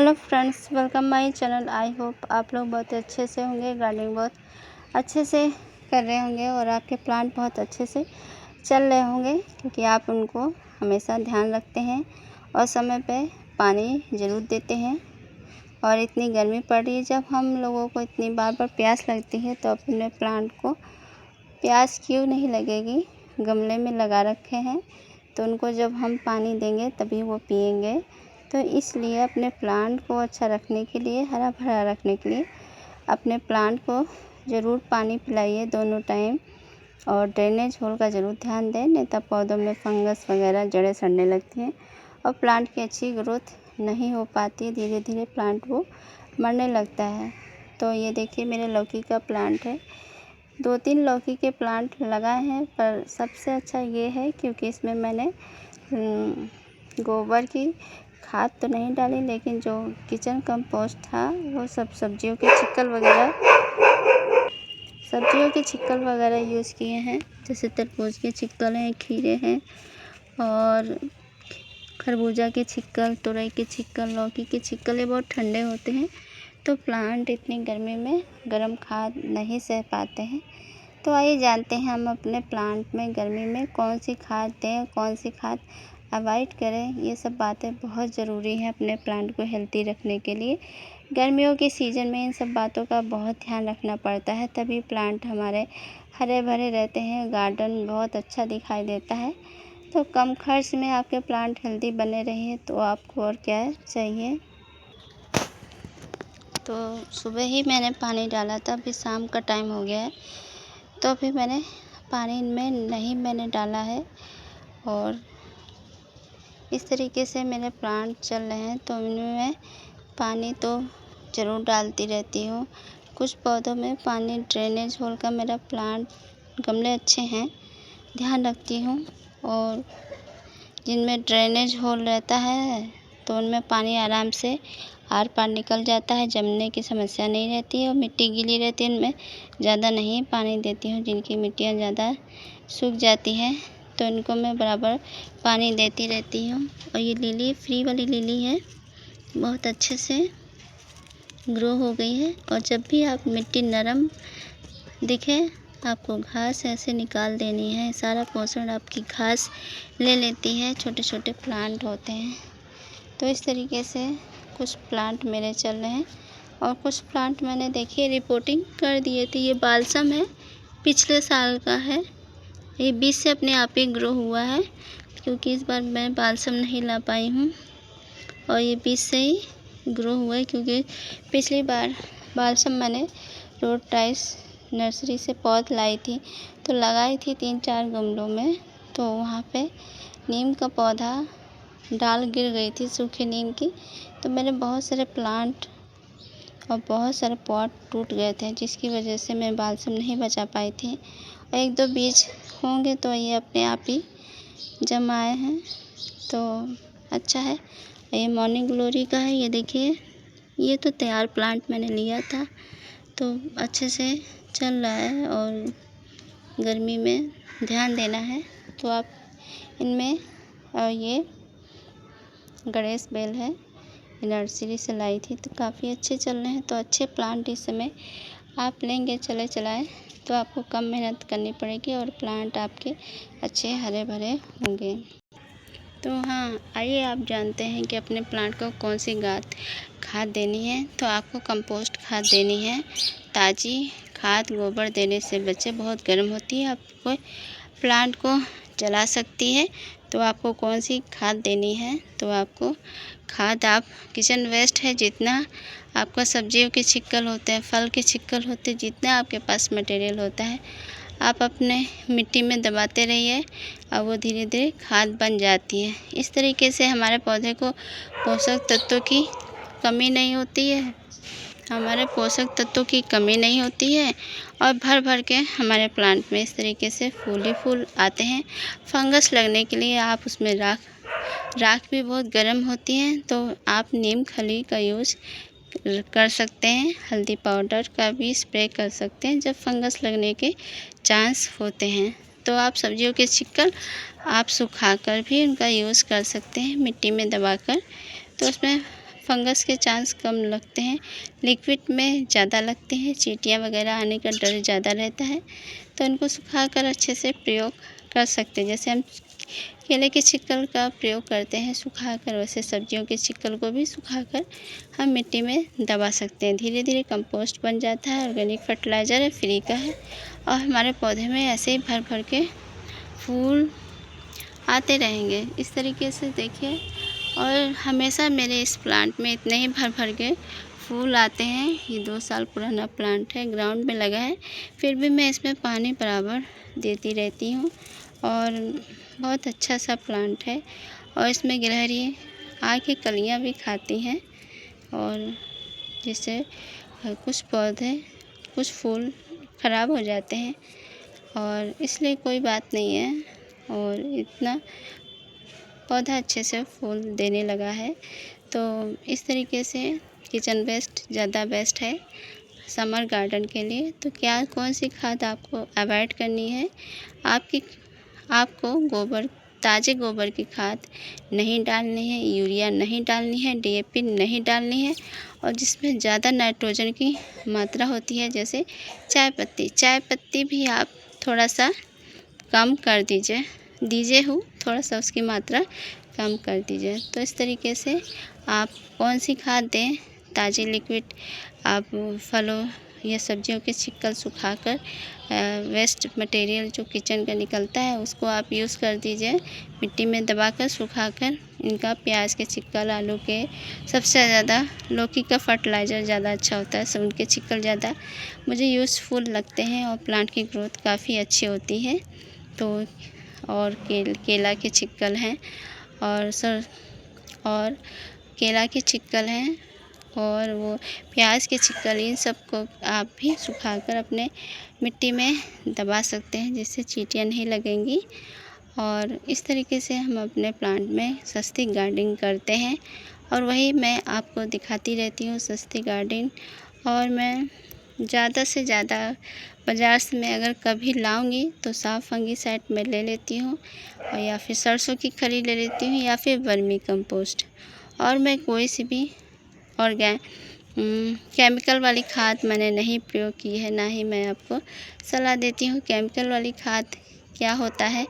Hello friends, welcome my channel. I hope आप लोग बहुत अच्छे से होंगे, गार्डनिंग बहुत अच्छे से कर रहे होंगे और आपके प्लांट बहुत अच्छे से चल रहे होंगे, क्योंकि आप उनको हमेशा ध्यान रखते हैं और समय पे पानी ज़रूर देते हैं। और इतनी गर्मी पड़ रही है, जब हम लोगों को इतनी बार बार प्यास लगती है तो अपने प्लांट को प्यास क्यों नहीं लगेगी। गमले में लगा रखे हैं तो उनको जब हम पानी देंगे तभी वो पिएंगे। तो इसलिए अपने प्लांट को अच्छा रखने के लिए, हरा भरा रखने के लिए अपने प्लांट को ज़रूर पानी पिलाइए दोनों टाइम। और ड्रेनेज होल का ज़रूर ध्यान दें, नहीं तो पौधों में फंगस वगैरह जड़ें सड़ने लगती हैं और प्लांट की अच्छी ग्रोथ नहीं हो पाती। धीरे धीरे प्लांट वो मरने लगता है। तो ये देखिए, मेरे लौकी का प्लांट है। 2-3 लौकी के प्लांट लगाए हैं, पर सबसे अच्छा ये है क्योंकि इसमें मैंने गोबर की खाद तो नहीं डाली, लेकिन जो किचन कंपोस्ट था वो सब सब्जियों के छिक्कल वगैरह यूज़ किए हैं। जैसे तरबूज के छिक्कल हैं, खीरे हैं और खरबूजा के छिक्कल, तुरई के छिक्कल, लौकी के छिक्कल। ये बहुत ठंडे होते हैं तो प्लांट इतनी गर्मी में गर्म खाद नहीं सह पाते हैं। तो आइए जानते हैं हम अपने प्लांट में गर्मी में कौन सी खाद दें, कौन सी खाद अवॉइड करें। ये सब बातें बहुत ज़रूरी हैं अपने प्लांट को हेल्दी रखने के लिए। गर्मियों के सीज़न में इन सब बातों का बहुत ध्यान रखना पड़ता है, तभी प्लांट हमारे हरे भरे रहते हैं, गार्डन बहुत अच्छा दिखाई देता है। तो कम खर्च में आपके प्लांट हेल्दी बने रहिए तो आपको और क्या चाहिए। तो सुबह ही मैंने पानी डाला था, अभी शाम का टाइम हो गया है तो अभी मैंने पानी में नहीं डाला है। और इस तरीके से मेरे प्लांट चल रहे हैं तो इनमें मैं पानी तो ज़रूर डालती रहती हूँ। कुछ पौधों में पानी ड्रेनेज होल का, मेरा प्लांट गमले अच्छे हैं, ध्यान रखती हूँ। और जिनमें ड्रेनेज होल रहता है तो उनमें पानी आराम से आर पार निकल जाता है, जमने की समस्या नहीं रहती है और मिट्टी गीली रहती है। उनमें ज़्यादा नहीं पानी देती हूँ। जिनकी मिट्टियाँ ज़्यादा सूख जाती हैं तो इनको मैं बराबर पानी देती रहती हूँ। और ये लिली फ्री वाली लिली है, बहुत अच्छे से ग्रो हो गई है। और जब भी आप मिट्टी नरम दिखे, आपको घास ऐसे निकाल देनी है। सारा पोषण आपकी घास ले लेती है। छोटे छोटे प्लांट होते हैं तो इस तरीके से कुछ प्लांट मेरे चल रहे हैं। और कुछ प्लांट मैंने देखिए रिपोर्टिंग कर दिए थे। ये बालसम है, पिछले साल का है। ये 20 से अपने आप ही ग्रो हुआ है, क्योंकि इस बार मैं बालसम नहीं ला पाई हूँ। और ये 20 से ही ग्रो हुआ है, क्योंकि पिछली बार बालसम मैंने रोड टाइस नर्सरी से पौध लाई थी तो लगाई थी 3-4 गमलों में। तो वहाँ पे नीम का पौधा डाल गिर गई थी, सूखे नीम की। तो मेरे बहुत सारे प्लांट और बहुत सारे पॉट टूट गए थे, जिसकी वजह से मैं बालसम नहीं बचा पाई थी। और 1-2 बीज होंगे तो ये अपने आप ही जम आए हैं, तो अच्छा है। ये मॉर्निंग ग्लोरी का है, ये देखिए। ये तो तैयार प्लांट मैंने लिया था तो अच्छे से चल रहा है। और गर्मी में ध्यान देना है तो आप इनमें। और ये गणेश बेल है, नर्सरी से लाई थी तो काफ़ी अच्छे चल रहे हैं। तो अच्छे प्लांट इस समय आप लेंगे चलाए तो आपको कम मेहनत करनी पड़ेगी और प्लांट आपके अच्छे हरे भरे होंगे। तो हाँ, आइए आप जानते हैं कि अपने प्लांट को कौन सी खाद देनी है। तो आपको कंपोस्ट खाद देनी है। ताज़ी खाद गोबर देने से बच्चे बहुत गर्म होती है, आपको प्लांट को जला सकती है। तो आपको कौन सी खाद देनी है, तो आपको खाद आप किचन वेस्ट है, जितना आपका सब्जियों के छिक्कल होते हैं, फल के छिक्कल होते हैं, जितना आपके पास मटेरियल होता है, आप अपने मिट्टी में दबाते रहिए और वो धीरे धीरे खाद बन जाती है। इस तरीके से हमारे पौधे को पोषक तत्वों की कमी नहीं होती है, और भर भर के हमारे प्लांट में इस तरीके से फूल ही फूल आते हैं। फंगस लगने के लिए आप उसमें राख भी बहुत गर्म होती है तो आप नीम खली का यूज़ कर सकते हैं। हल्दी पाउडर का भी स्प्रे कर सकते हैं जब फंगस लगने के चांस होते हैं। तो आप सब्जियों के छिक्कल आप सुखाकर भी उनका यूज़ कर सकते हैं, मिट्टी में दबाकर। तो उसमें फंगस के चांस कम लगते हैं, लिक्विड में ज़्यादा लगते हैं, चींटियाँ वगैरह आने का डर ज़्यादा रहता है। तो इनको सुखाकर अच्छे से प्रयोग कर सकते हैं। जैसे हम केले के छिक्कल का प्रयोग करते हैं सुखाकर, वैसे सब्जियों के छिक्कल को भी सुखाकर हम मिट्टी में दबा सकते हैं। धीरे धीरे कंपोस्ट बन जाता है, ऑर्गेनिक फर्टिलाइज़र है, फ्री का है और हमारे पौधे में ऐसे ही भर भर के फूल आते रहेंगे। इस तरीके से देखिए, और हमेशा मेरे इस प्लांट में इतने ही भर भर के फूल आते हैं। ये 2 साल पुराना प्लांट है, ग्राउंड में लगा है, फिर भी मैं इसमें पानी बराबर देती रहती हूँ और बहुत अच्छा सा प्लांट है। और इसमें गिलहरी आके कलियाँ भी खाती हैं और जिससे कुछ पौधे, कुछ फूल ख़राब हो जाते हैं और इसलिए कोई बात नहीं है। और इतना पौधा अच्छे से फूल देने लगा है। तो इस तरीके से किचन वेस्ट ज़्यादा बेस्ट है समर गार्डन के लिए। तो क्या कौन सी खाद आपको अवॉइड करनी है? आपको ताज़े गोबर की खाद नहीं डालनी है, यूरिया नहीं डालनी है, DAP नहीं डालनी है और जिसमें ज़्यादा नाइट्रोजन की मात्रा होती है, जैसे चाय पत्ती भी आप थोड़ा सा कम कर दीजिए थोड़ा सा उसकी मात्रा कम कर दीजिए। तो इस तरीके से आप कौन सी खाद दें? ताज़ी लिक्विड आप फलों या सब्जियों के छिक्कल सुखाकर वेस्ट मटेरियल जो किचन का निकलता है उसको आप यूज़ कर दीजिए, मिट्टी में दबाकर सुखाकर। इनका प्याज के छिक्कल, आलू के, सबसे ज़्यादा लौकी का फर्टिलाइज़र ज़्यादा अच्छा होता है, सब उनके छिक्कल ज़्यादा मुझे यूज़फुल लगते हैं और प्लांट की ग्रोथ काफ़ी अच्छी होती है। तो और केला के छिक्कल हैं और केला के छिक्कल हैं और वो प्याज के छिक्कल, इन सबको आप भी सुखाकर अपने मिट्टी में दबा सकते हैं, जिससे चींटियाँ नहीं लगेंगी। और इस तरीके से हम अपने प्लांट में सस्ती गार्डनिंग करते हैं और वही मैं आपको दिखाती रहती हूँ, सस्ती गार्डनिंग। और मैं ज़्यादा से ज़्यादा बाज़ार से मैं अगर कभी लाऊंगी तो साफ फंगीसाइड मैं ले लेती हूँ और या फिर सरसों की खली ले लेती हूँ या फिर वर्मी कंपोस्ट। और मैं कोई सी भी केमिकल वाली खाद मैंने नहीं प्रयोग की है, ना ही मैं आपको सलाह देती हूँ। केमिकल वाली खाद क्या होता है,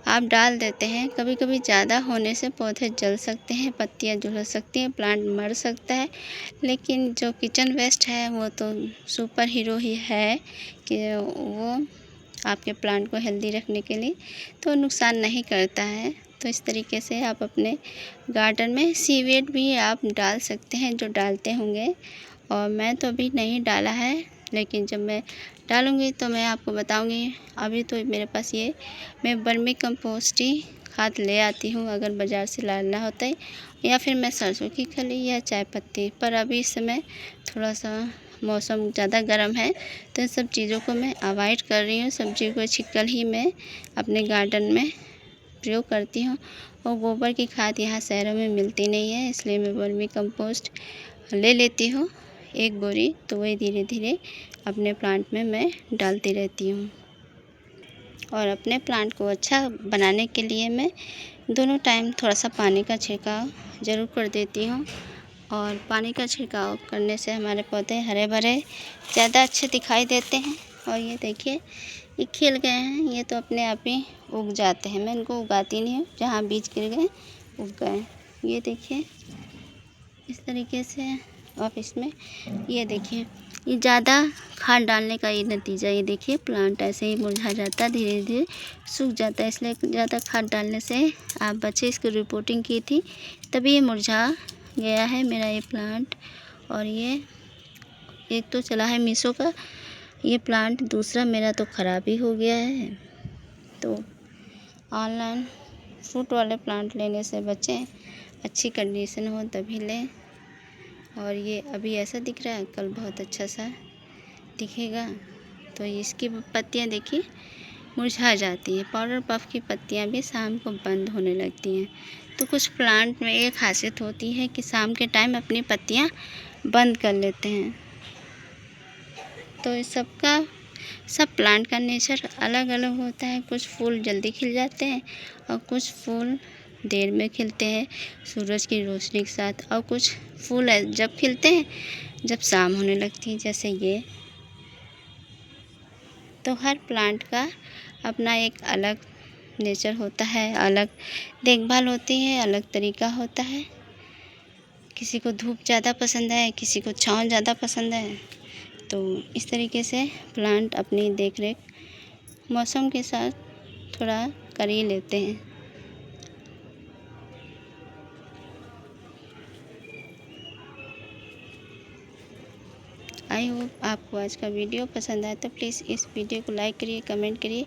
आप डाल देते हैं, कभी कभी ज़्यादा होने से पौधे जल सकते हैं, पत्तियां झुलस सकती हैं, प्लांट मर सकता है। लेकिन जो किचन वेस्ट है वो तो सुपर हीरो ही है कि वो आपके प्लांट को हेल्दी रखने के लिए तो नुकसान नहीं करता है। तो इस तरीके से आप अपने गार्डन में सीवेड भी आप डाल सकते हैं, जो डालते होंगे। और मैं तो अभी नहीं डाला है, लेकिन जब मैं डालूँगी तो मैं आपको बताऊँगी। अभी तो मेरे पास ये मैं वर्मी कंपोस्ट ही खाद ले आती हूँ अगर बाज़ार से लाना होता है, या फिर मैं सरसों की खली या चाय पत्ती। पर अभी इस समय थोड़ा सा मौसम ज़्यादा गर्म है तो इन सब चीज़ों को मैं अवॉइड कर रही हूँ। सब्जी को छिक्कल ही मैं अपने गार्डन में प्रयोग करती हूँ और गोबर की खाद यहाँ शहरों में मिलती नहीं है, इसलिए मैं वर्मी कंपोस्ट ले लेती हूँ 1 बोरी। तो वही धीरे धीरे अपने प्लांट में मैं डालती रहती हूँ। और अपने प्लांट को अच्छा बनाने के लिए मैं दोनों टाइम थोड़ा सा पानी का छिड़काव ज़रूर कर देती हूँ। और पानी का छिड़काव करने से हमारे पौधे हरे भरे ज़्यादा अच्छे दिखाई देते हैं। और ये देखिए, ये खिल गए हैं, ये तो अपने आप ही उग जाते हैं, मैं इनको उगाती नहीं हूँ, जहाँ बीज गिर गए उग गए। ये देखिए इस तरीके से। और इसमें ये देखिए, ये ज़्यादा खाद डालने का ये नतीजा, ये देखिए प्लांट ऐसे ही मुरझा जाता है, धीरे धीरे सूख जाता है। इसलिए ज़्यादा खाद डालने से आप बच्चे इसकी रिपोर्टिंग की थी, तभी ये मुरझा गया है मेरा ये प्लांट। और ये एक तो चला है मीशो का ये प्लांट, दूसरा मेरा तो ख़राब ही हो गया है। तो ऑनलाइन फ्रूट वाले प्लांट लेने से बचें, अच्छी कंडीशन हो तभी लें। और ये अभी ऐसा दिख रहा है, कल बहुत अच्छा सा दिखेगा। तो इसकी पत्तियां देखिए मुरझा जाती हैं। पाउडर पफ की पत्तियां भी शाम को बंद होने लगती हैं। तो कुछ प्लांट में एक खासियत होती है कि शाम के टाइम अपनी पत्तियां बंद कर लेते हैं। तो इस सब प्लांट का नेचर अलग अलग होता है। कुछ फूल जल्दी खिल जाते हैं और कुछ फूल देर में खिलते हैं सूरज की रोशनी के साथ, और कुछ फूल जब खिलते हैं जब शाम होने लगती है, जैसे ये। तो हर प्लांट का अपना एक अलग नेचर होता है, अलग देखभाल होती है, अलग तरीका होता है। किसी को धूप ज़्यादा पसंद है, किसी को छाँव ज़्यादा पसंद है। तो इस तरीके से प्लांट अपनी देख रेख मौसम के साथ थोड़ा कर ही लेते हैं। आई होप आपको आज का वीडियो पसंद आया, तो प्लीज़ इस वीडियो को लाइक करिए, कमेंट करिए,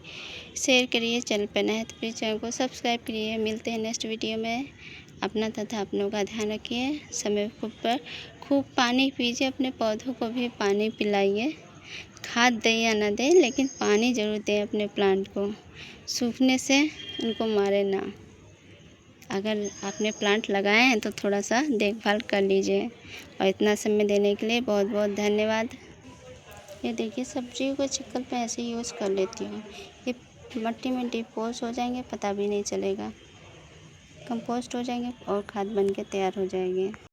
शेयर करिए। चैनल पर नए हैं तो प्लीज़ चैनल को सब्सक्राइब करिए। मिलते हैं नेक्स्ट वीडियो में। अपना तथा अपनों का ध्यान रखिए। समय पर खूब पानी पीजिए, अपने पौधों को भी पानी पिलाइए। खाद दें या ना दें, लेकिन पानी ज़रूर दें अपने प्लांट को। सूखने से उनको मारे ना। अगर आपने प्लांट लगाए हैं तो थोड़ा सा देखभाल कर लीजिए। और इतना समय देने के लिए बहुत बहुत धन्यवाद। ये देखिए, सब्जियों को चिक्कल पे ऐसे यूज़ कर लेती हूँ। ये मिट्टी में डिपोज हो जाएंगे, पता भी नहीं चलेगा। कंपोस्ट हो जाएंगे और खाद बन के तैयार हो जाएंगे।